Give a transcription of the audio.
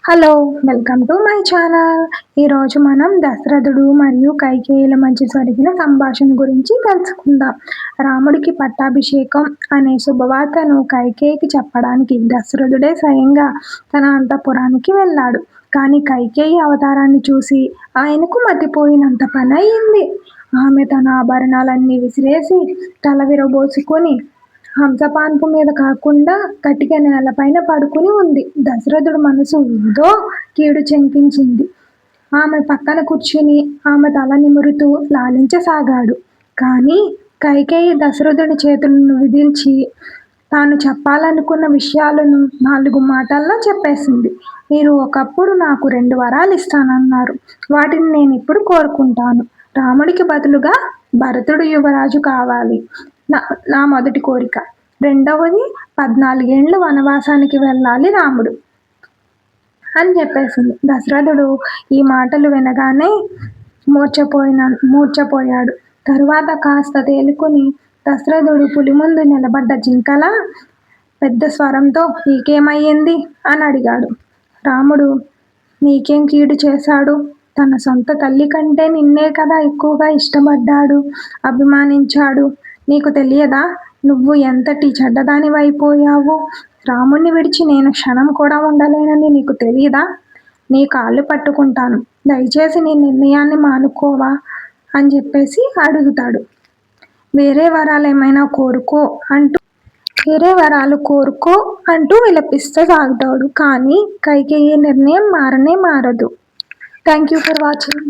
Hello, welcome to my channel. ఈరోజు మనం దశరథుడు మరియు కైకేయుల మధ్య జరిగిన సంభాషణ గురించి తెలుసుకుందాం. రాముడికి పట్టాభిషేకం అనే శుభవార్తను కైకేయికి చెప్పడానికి దశరథుడే స్వయంగా తన అంతఃపురానికి వెళ్ళాడు. కానీ కైకేయి అవతారాన్ని చూసి ఆయనకు మతిపోయినంత పని అయింది. ఆమె తన ఆభరణాలన్నీ విసిరేసి తల విరబోసుకొని హంసపాన్పు మీద కాకుండా కటిక నేలపైన పడుకుని ఉంది. దశరథుడు మనసు ఏదో కీడు చెంకించింది. ఆమె పక్కన కూర్చుని ఆమె తల నిమురుతూ లాలించసాగాడు. కానీ కైకేయి దశరథుడి చేతులను విదిల్చి తాను చెప్పాలనుకున్న విషయాలను 4 మాటల్లో చెప్పేసింది. మీరు ఒకప్పుడు నాకు 2 వరాలు ఇస్తానన్నారు. వాటిని నేను ఇప్పుడు కోరుకుంటాను. రాముడికి బదులుగా భరతుడు యువరాజు కావాలి నా మొదటి కోరిక. రెండవది 14 ఏండ్లు వనవాసానికి వెళ్ళాలి రాముడు అని చెప్పేసింది. దశరథుడు ఈ మాటలు వినగానే మూర్ఛపోయాడు. తరువాత కాస్త తేలుకుని దశరథుడు పులి ముందు నిలబడ్డ జింకలా పెద్ద స్వరంతో నీకేమయ్యింది అని అడిగాడు. రాముడు నీకేం కీడు చేశాడు? తన సొంత తల్లి కంటే నిన్నే కదా ఎక్కువగా ఇష్టపడ్డాడు, అభిమానించాడు. నీకు తెలియదా నువ్వు ఎంతటి చెడ్డదానివైపోయావు? రాముణ్ణి విడిచి నేను క్షణం కూడా ఉండలేనని నీకు తెలియదా? నీ కాళ్ళు పట్టుకుంటాను, దయచేసి నీ నిర్ణయాన్ని మానుకోవా అని చెప్పేసి అడుగుతాడు. వేరే వరాలు కోరుకో అంటూ విలపిస్తూ సాగుతాడు. కానీ కైకేయి నిర్ణయం మారనే మారదు. Thank you for watching.